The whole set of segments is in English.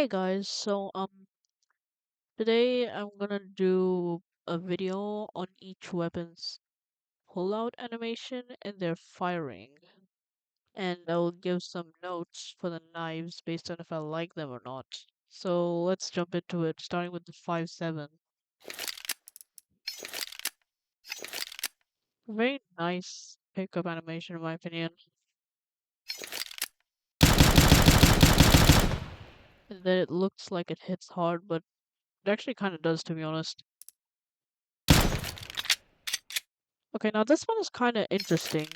Hey guys, today I'm gonna do a video on each weapon's pullout animation and their firing, and I'll give some notes for the knives based on if I like them or not. So let's jump into it, starting with the 5.7. Very nice pickup animation in my opinion, and that it looks like it hits hard, but it actually kind of does to be honest. Okay, now this one is kind of interesting.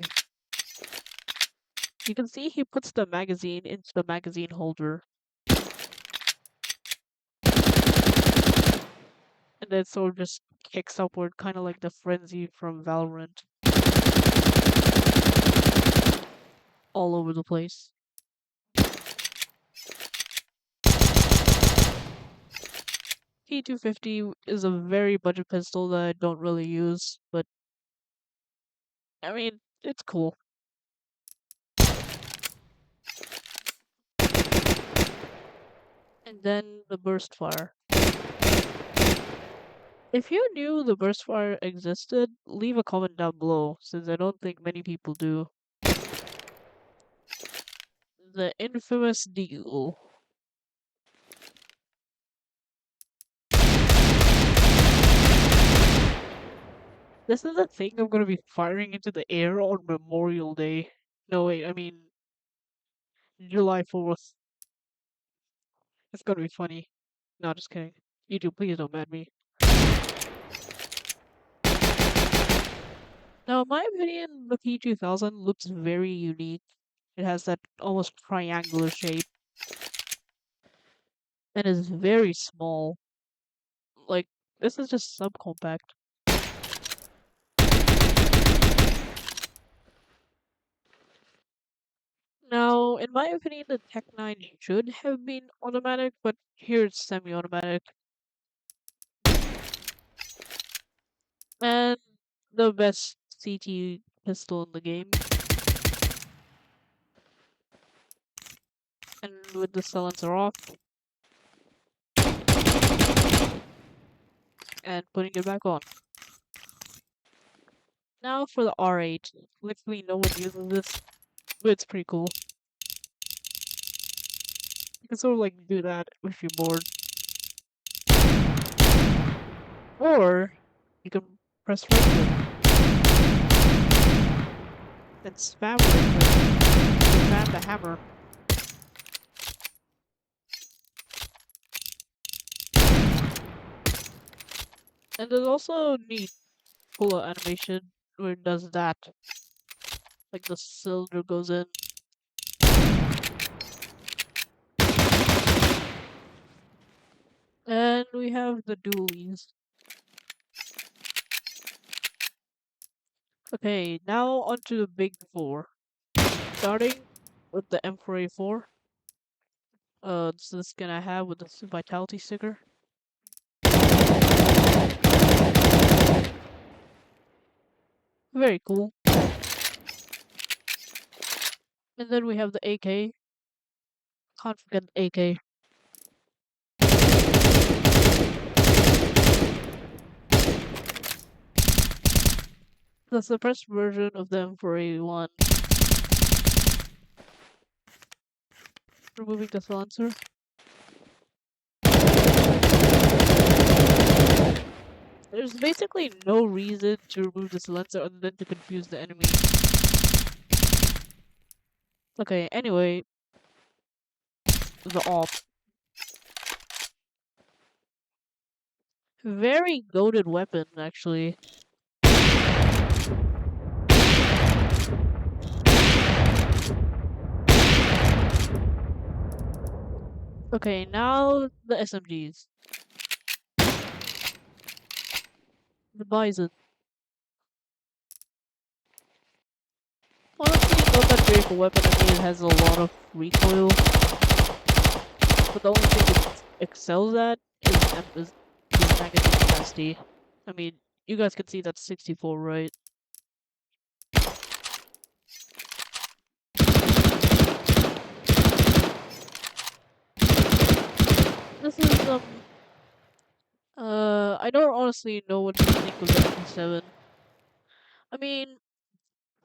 You can see he puts the magazine into the magazine holder, and then sort of just kicks upward, kind of like the frenzy from Valorant, all over the place. P250 is a very budget pistol that I don't really use, but I mean, it's cool. And then the burst fire. If you knew the burst fire existed, leave a comment down below, since I don't think many people do. The infamous deagle. This is the thing I'm gonna be firing into the air on Memorial Day. No, wait, I mean July 4th. It's gonna be funny. No, just kidding. YouTube, please don't ban me. Now, in my opinion, the P2000 looks very unique. It has that almost triangular shape and is very small. Like, this is just subcompact. Now, in my opinion, the Tech 9 should have been automatic, but here it's semi-automatic. And the best CT pistol in the game. And with the silencer off, and putting it back on. Now for the R8. Literally no one uses this, but it's pretty cool. You can sort of like do that if you're bored. Or you can press right click and spam right click to spam the hammer. And there's also neat pull out animation where it does that. Like the cylinder goes in. And we have the dualies. Okay, now onto the big four. Starting with the M4A4. This is the skin I have with the Vitality sticker. Very cool. And then we have the AK. Can't forget the AK. The suppressed version of the M4A1. Removing the silencer. There's basically no reason to remove the silencer other than to confuse the enemy. Okay, anyway. The AWP. Very goated weapon, actually. Okay, now the SMGs. The Bison. Honestly, not that great of a weapon. I mean, it has a lot of recoil. But the only thing it excels at is magazine capacity. I mean, you guys can see that's 64, right? This is I don't honestly know what to think of the MP7. I mean,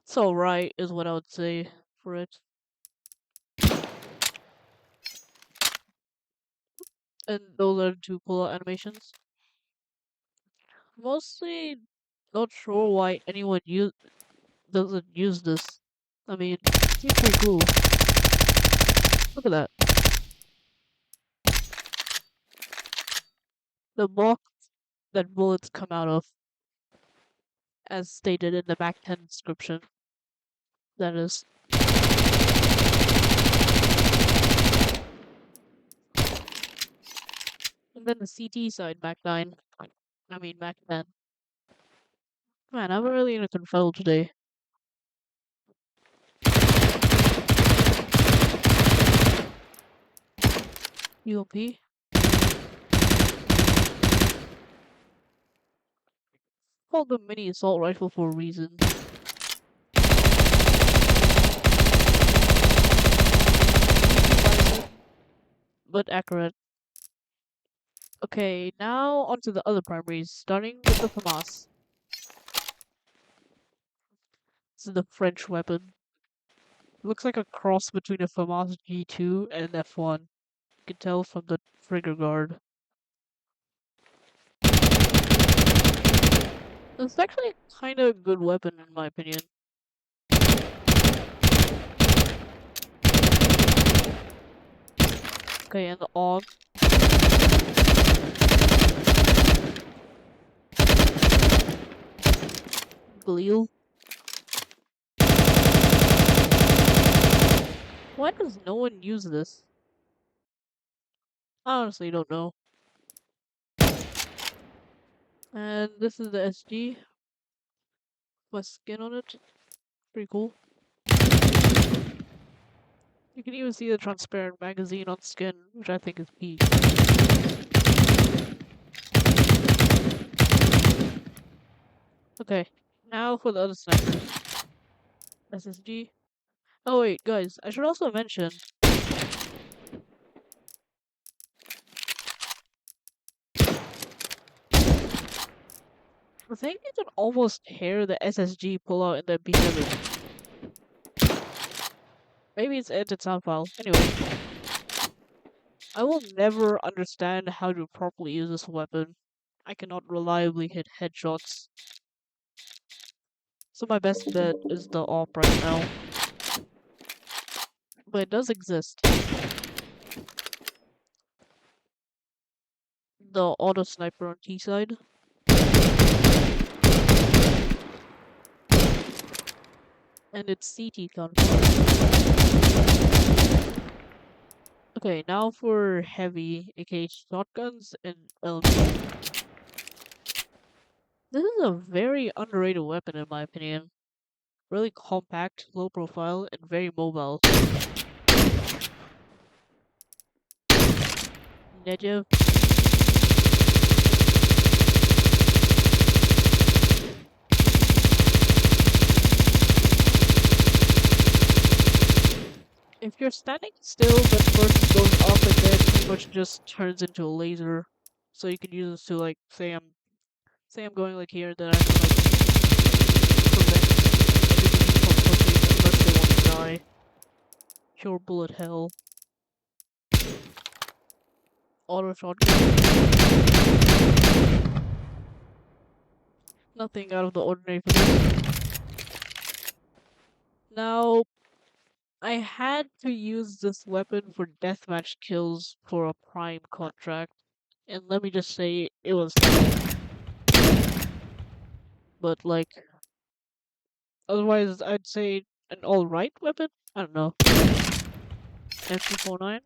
it's alright, is what I would say for it. And those are the two pull-out animations. Mostly not sure why anyone doesn't use this. I mean, it seems pretty cool. Look at that. The box that bullets come out of, as stated in the Mac 10 description. That is. And then the CT side Mac 9. I mean Mac 10. Man, I'm really in a confound today. UMP. Called the mini assault rifle for a reason. But accurate. Okay, now onto the other primaries, starting with the FAMAS. This is the French weapon. Looks like a cross between a FAMAS G2 and an F1. You can tell from the trigger guard. It's actually kind of a good weapon in my opinion. Okay, and the AUG. Galil. Why does no one use this? I honestly don't know. And this is the SG. My skin on it. Pretty cool. You can even see the transparent magazine on skin, which I think is peak. Okay, now for the other snipers. SSG. Oh wait, guys, I should also mention I think you can almost hear the SSG pull out in the B7. Maybe it's edited sound file. Anyway, I will never understand how to properly use this weapon. I cannot reliably hit headshots. So my best bet is the AWP right now. But it does exist. The auto sniper on T side. And it's CT counter. Okay, now for heavy, aka shotguns and LMG. This is a very underrated weapon in my opinion. Really compact, low profile, and very mobile. Negev. If you're standing still, that first goes off and then pretty much just turns into a laser. So you can use this to like say I'm going like here, then I can like prevent enemies from pushing unless they want to die. Pure bullet hell. Auto shotgun. Nothing out of the ordinary for this. Now, I had to use this weapon for deathmatch kills for a prime contract. And let me just say, it was hell. But like, otherwise I'd say an alright weapon? I don't know. M249?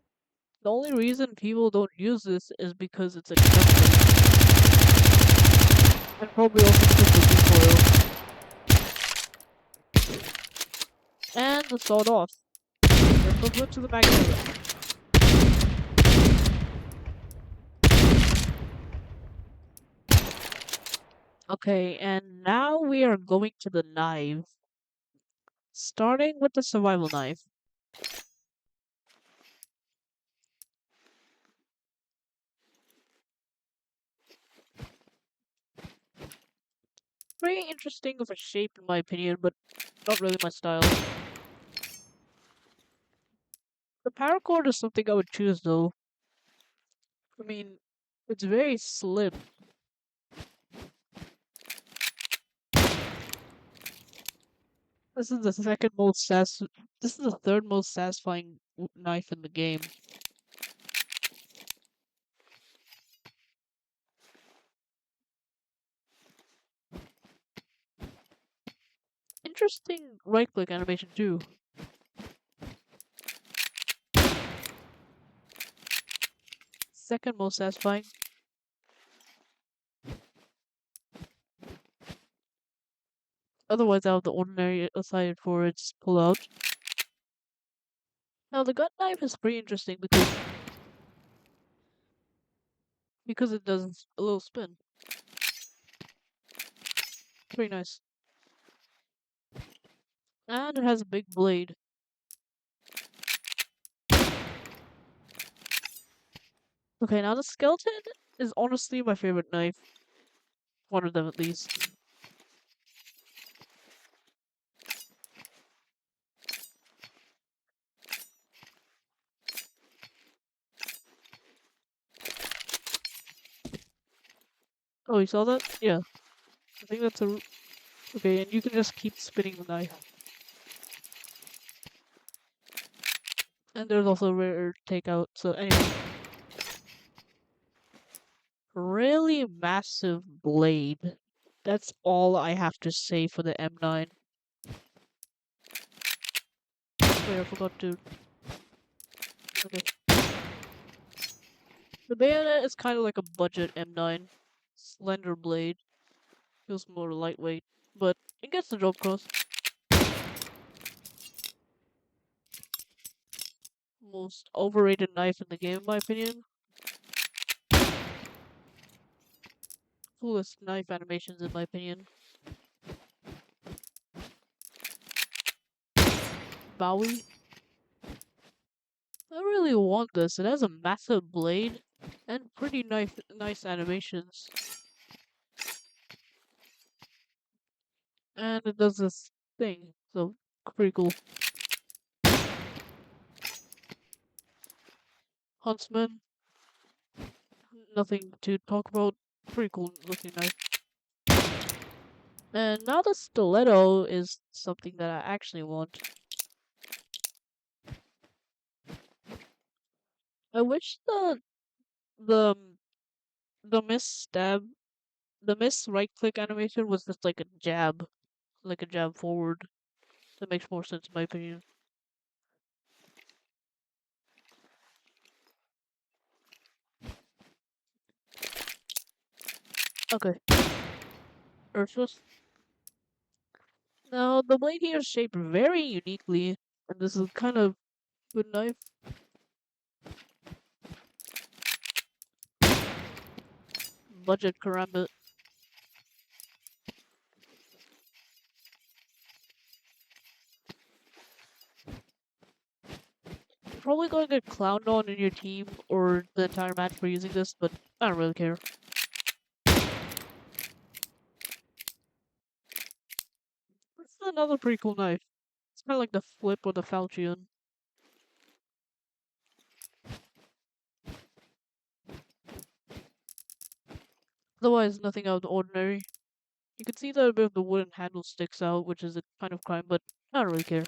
The only reason people don't use this is because it's expensive. And probably also because of the recoil. And the sawed off. Equivalent to the magazine. Okay, and now we are going to the knife. Starting with the survival knife. very interesting of a shape in my opinion, but not really my style. The paracord is something I would choose though. I mean, it's very slim. This is the second most sas. This is the third most satisfying knife in the game. Interesting right click animation too. Second most satisfying. Otherwise, out of the ordinary aside for its pull out. Now the gut knife is pretty interesting because it does a little spin. Pretty nice. And it has a big blade. Okay, now the skeleton is honestly my favorite knife. One of them at least. Oh, you saw that? Yeah. I think that's a... Okay, and you can just keep spinning the knife. And there's also a rare takeout, so anyway. Really massive blade. That's all I have to say for the M9. Wait, I forgot to... Okay. The bayonet is kind of like a budget M9. Slender blade. Feels more lightweight, but it gets the job across. Most overrated knife in the game, in my opinion. Coolest knife animations, in my opinion. Bowie. I really want this. It has a massive blade and pretty nice animations. And it does this thing, so pretty cool. Huntsman, nothing to talk about. Pretty cool looking knife. And now the stiletto is something that I actually want. I wish the the miss stab the miss right click animation was just like a jab forward. That makes more sense in my opinion. Okay, Ursus. Now the blade here is shaped very uniquely, and this is kind of good knife. Budget karambit. You're probably going to get clowned on in your team or the entire match for using this, but I don't really care. This is another pretty cool knife. It's kind of like the flip or the falchion. Otherwise, nothing out of the ordinary. You can see that a bit of the wooden handle sticks out, which is a kind of crime, but I don't really care.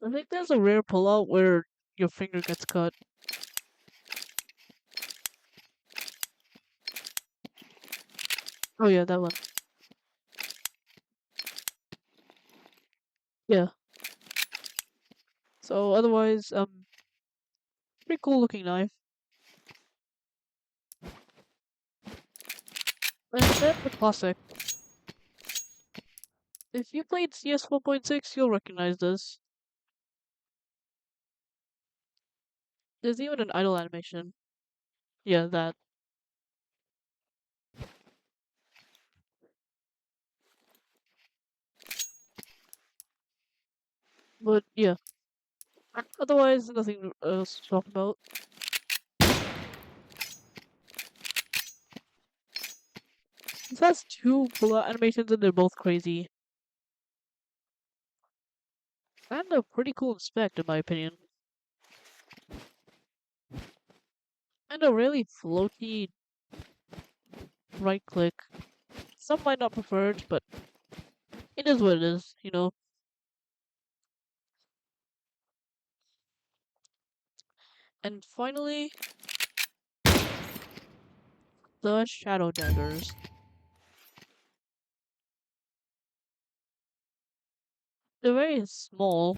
I think there's a rare pullout where your finger gets cut. Oh yeah, that one. Yeah. So otherwise, pretty cool looking knife. And then the classic. If you played CS 1.6, you'll recognize this. There's even an idle animation. Yeah, that. But yeah, Otherwise, nothing else to talk about. This has two pull-out animations and they're both crazy. And a pretty cool spec, in my opinion. And a really floaty right click. Some might not prefer it, but it is what it is, you know. And finally, the shadow daggers. They're very small,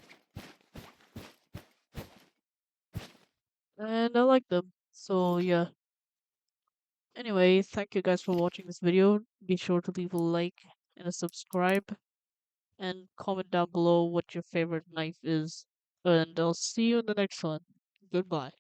and I like them. So yeah. Anyway, thank you guys for watching this video. Be sure to leave a like and a subscribe, and comment down below what your favorite knife is. And I'll see you in the next one. Goodbye.